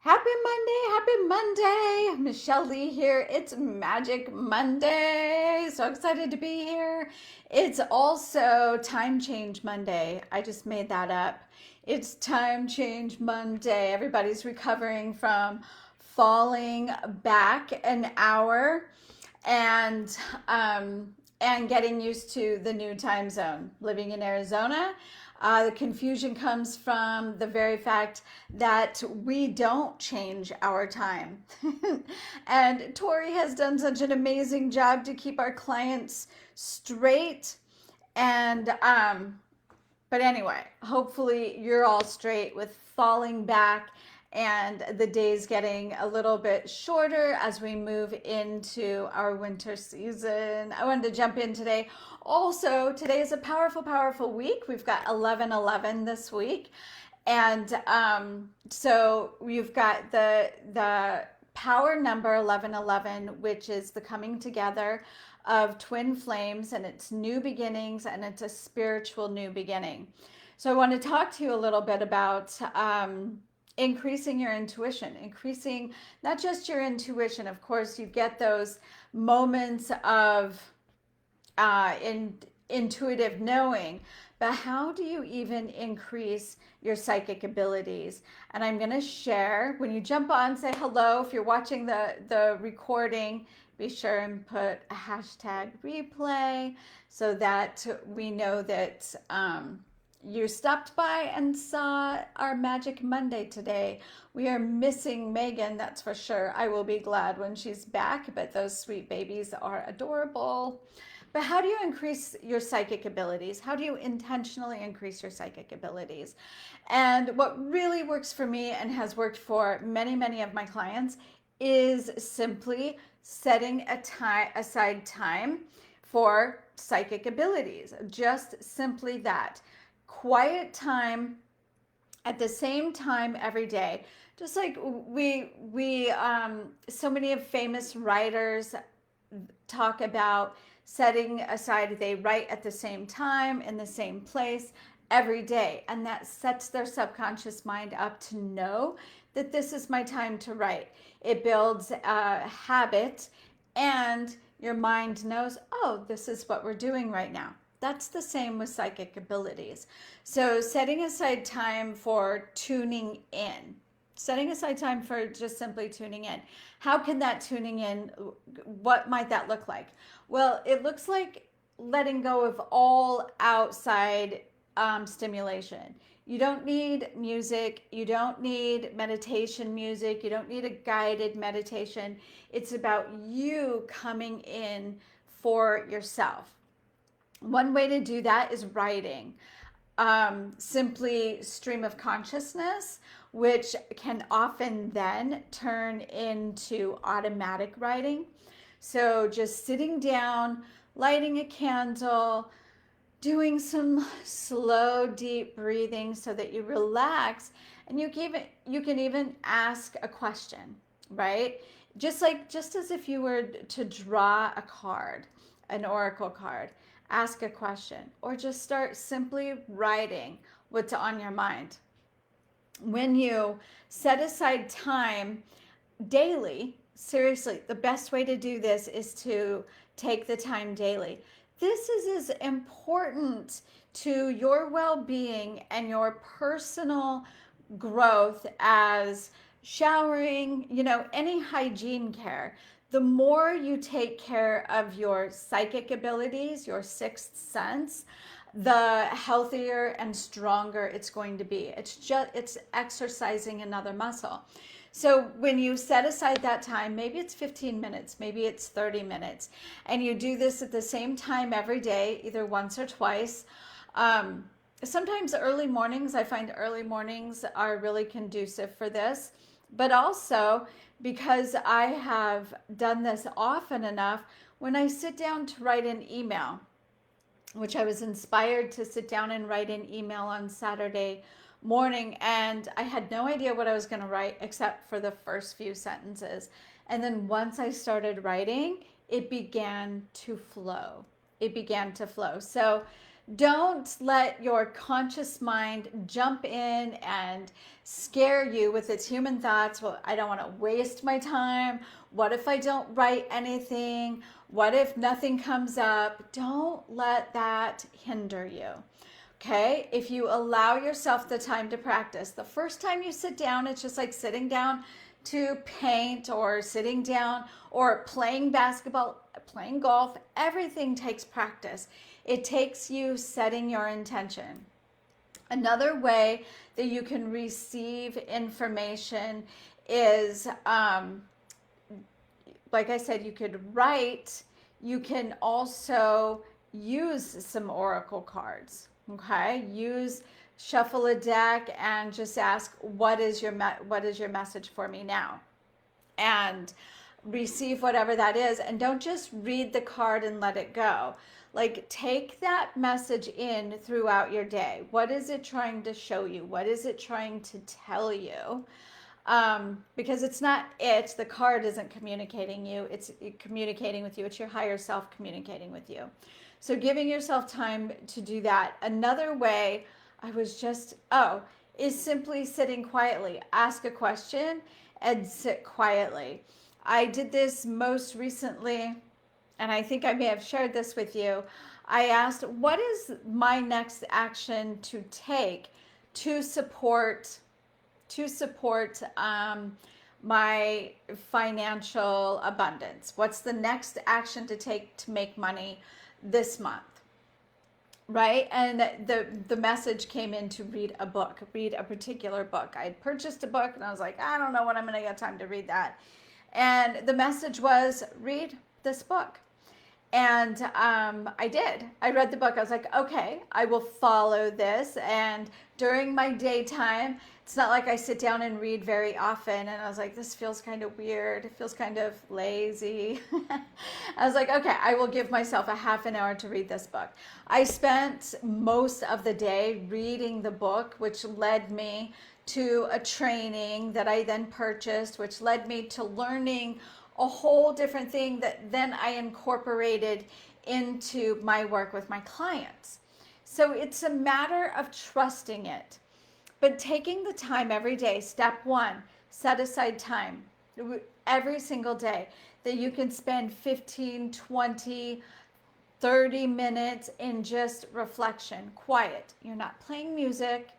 Happy Monday, happy Monday. Michelle Lee here. It's Magic Monday. So excited to be here. It's also Time Change Monday. I just made that up. It's Time Change Monday. Everybody's recovering from falling back an hour and getting used to the new time zone. Living in Arizona, the confusion comes from the very fact that we don't change our time. And Tori has done such an amazing job to keep our clients straight. And but anyway, hopefully you're all straight with falling back and the days getting a little bit shorter as we move into our winter season. I wanted to jump in today. Also, today is a powerful, powerful week. We've got 11/11 this week. And so we've got the power number 11/11, which is the coming together of twin flames, and it's new beginnings, and it's a spiritual new beginning. So I want to talk to you a little bit about increasing your intuition, increasing not just your intuition. Of course, you get those moments of intuitive knowing, but how do you even increase your psychic abilities? And I'm going to share, when you jump on, say hello. If you're watching the recording, be sure and put a hashtag replay so that we know that you stopped by and saw our Magic Monday today. We are missing Megan, that's for sure. I will be glad when she's back, but those sweet babies are adorable. But how do you increase your psychic abilities? How do you intentionally increase your psychic abilities? And what really works for me and has worked for many, many of my clients is simply setting aside time for psychic abilities. Just simply that. Quiet time at the same time every day. Just like so many of famous writers talk about setting aside, they write at the same time in the same place every day, and that sets their subconscious mind up to know that this is my time to write. It builds a habit, and your mind knows, oh, this is what we're doing right now. That's the same with psychic abilities. So setting aside time for tuning in, setting aside time for just simply tuning in. How can that tuning in, what might that look like? Well, it looks like letting go of all outside stimulation. You don't need music. You don't need meditation music. You don't need a guided meditation. It's about you coming in for yourself. One way to do that is writing. Simply stream of consciousness, which can often then turn into automatic writing. So just sitting down, lighting a candle, doing some slow, deep breathing so that you relax, and you can even ask a question, right? Just as if you were to draw a card, an oracle card. Ask a question, or just start simply writing what's on your mind. When you set aside time daily, seriously, the best way to do this is to take the time daily. This is as important to your well-being and your personal growth as showering, any hygiene care. The more you take care of your psychic abilities, your sixth sense, the healthier and stronger it's going to be. It's exercising another muscle. So when you set aside that time, maybe it's 15 minutes, maybe it's 30 minutes, and you do this at the same time every day, either once or twice. Sometimes early mornings, I find early mornings are really conducive for this, but also because I have done this often enough, when I sit down to write an email, which I was inspired to sit down and write an email on Saturday morning, and I had no idea what I was going to write except for the first few sentences. And then once I started writing, it began to flow. So Don't let your conscious mind jump in and scare you with its human thoughts. Well, I don't want to waste my time. What if I don't write anything? What if nothing comes up? Don't let that hinder you. Okay, if you allow yourself the time to practice, the first time you sit down, it's just like sitting down to paint or sitting down or playing basketball, playing golf. Everything takes practice. It takes you setting your intention. Another way that you can receive information is, like I said, you could write. You can also use some oracle cards. Okay, shuffle a deck and just ask, what is your message for me now, and receive whatever that is. And don't just read the card and let it go. Like, take that message in throughout your day. What is it trying to show you? What is it trying to tell you? Because it's not the card isn't communicating you, it's communicating with you. It's your higher self communicating with you. So giving yourself time to do that. Another way is simply sitting quietly. Ask a question and sit quietly. I did this most recently, and I think I may have shared this with you. I asked, what is my next action to take to support my financial abundance? What's the next action to take to make money this month? Right? And the message came in to read a particular book. I had purchased a book and I was like, I don't know when I'm going to get time to read that. And the message was, read this book. And I did. I read the book. I was like, okay, I will follow this. And during my daytime, it's not like I sit down and read very often. And I was like, this feels kind of weird. It feels kind of lazy. I was like, okay, I will give myself a half an hour to read this book. I spent most of the day reading the book, which led me to a training that I then purchased, which led me to learning a whole different thing that then I incorporated into my work with my clients. So it's a matter of trusting it, but taking the time every day. Step one, set aside time every single day that you can spend 15, 20, 30 minutes in just reflection, quiet. You're not playing music,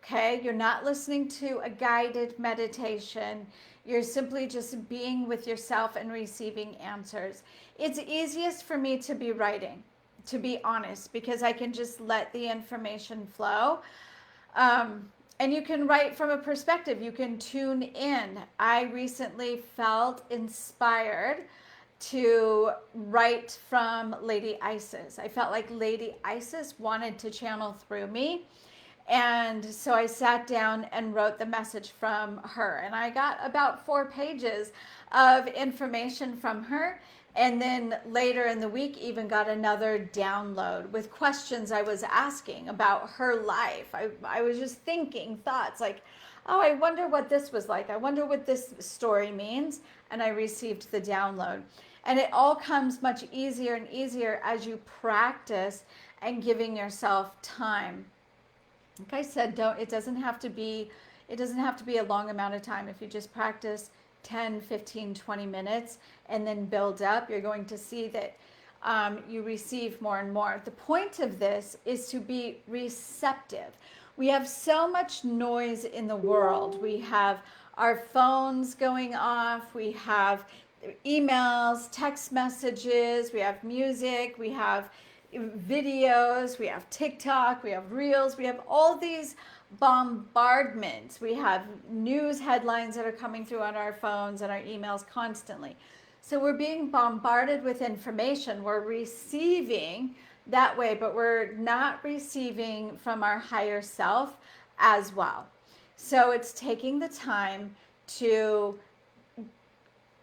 okay? You're not listening to a guided meditation. You're simply just being with yourself and receiving answers. It's easiest for me to be writing, to be honest, because I can just let the information flow. And you can write from a perspective. You can tune in. I recently felt inspired to write from Lady Isis. I felt like Lady Isis wanted to channel through me. And so I sat down and wrote the message from her. And I got about 4 pages of information from her. And then later in the week, even got another download with questions I was asking about her life. I was just thinking thoughts like, oh, I wonder what this was like. I wonder what this story means. And I received the download. And it all comes much easier and easier as you practice and giving yourself time. Like I said, it doesn't have to be a long amount of time. If you just practice 10, 15, 20 minutes and then build up, you're going to see that you receive more and more. The point of this is to be receptive. We have so much noise in the world. We have our phones going off. We have emails, text messages. We have music. We have videos, we have TikTok, we have Reels, we have all these bombardments. We have news headlines that are coming through on our phones and our emails constantly. So we're being bombarded with information. We're receiving that way, but we're not receiving from our higher self as well. So it's taking the time to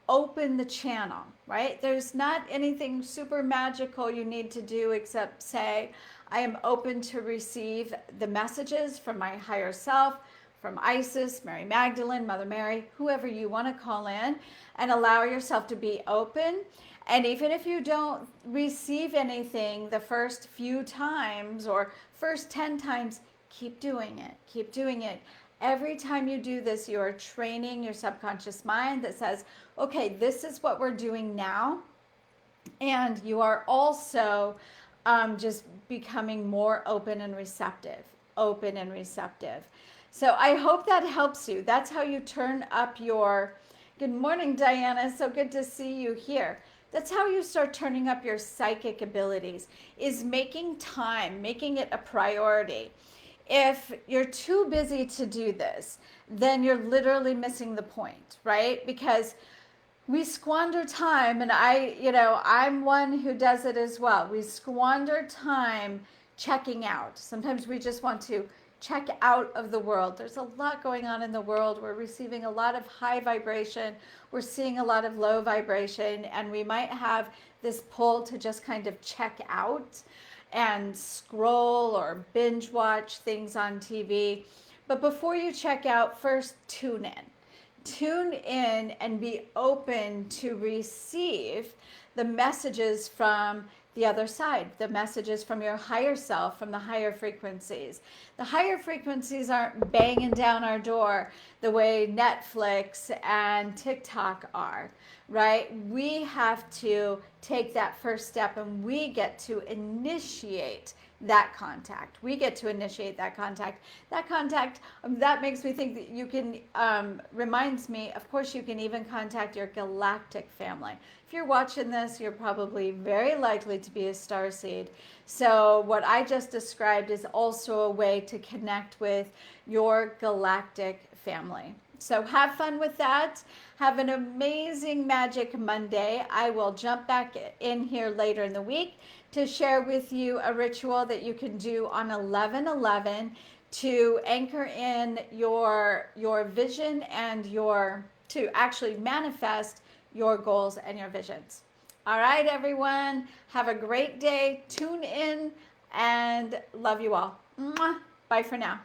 open the channel, right? There's not anything super magical you need to do except say, I am open to receive the messages from my higher self, from Isis, Mary Magdalene, Mother Mary, whoever you want to call in, and allow yourself to be open And even if you don't receive anything the first few times or first 10 times, keep doing it. Keep doing it. Every time you do this, you are training your subconscious mind that says, okay, this is what we're doing now. And you are also just becoming more open and receptive. Open and receptive. So I hope that helps you. That's how you turn up your. Good morning, Diana. So good to see you here. That's how you start turning up your psychic abilities, is making time, making it a priority. If you're too busy to do this, then you're literally missing the point, right? Because we squander time, and I'm one who does it as well. We squander time checking out. Sometimes we just want to check out of the world. There's a lot going on in the world. We're receiving a lot of high vibration. We're seeing a lot of low vibration, and we might have this pull to just kind of check out and scroll or binge watch things on TV. But before you check out, first tune in. Tune in and be open to receive the messages from the other side, the messages from your higher self, from the higher frequencies. The higher frequencies aren't banging down our door the way Netflix and TikTok are, right? We have to take that first step, and we get to initiate that contact. We get to initiate that contact. That makes me think that you can, reminds me, of course, you can even contact your galactic family. If you're watching this, you're probably very likely to be a starseed. So what I just described is also a way to connect with your galactic family. So have fun with that. Have an amazing Magic Monday. I will jump back in here later in the week to share with you a ritual that you can do on 11/11 to anchor in your vision and to actually manifest your goals and your visions. All right, everyone. Have a great day. Tune in and love you all. Mwah. Bye for now.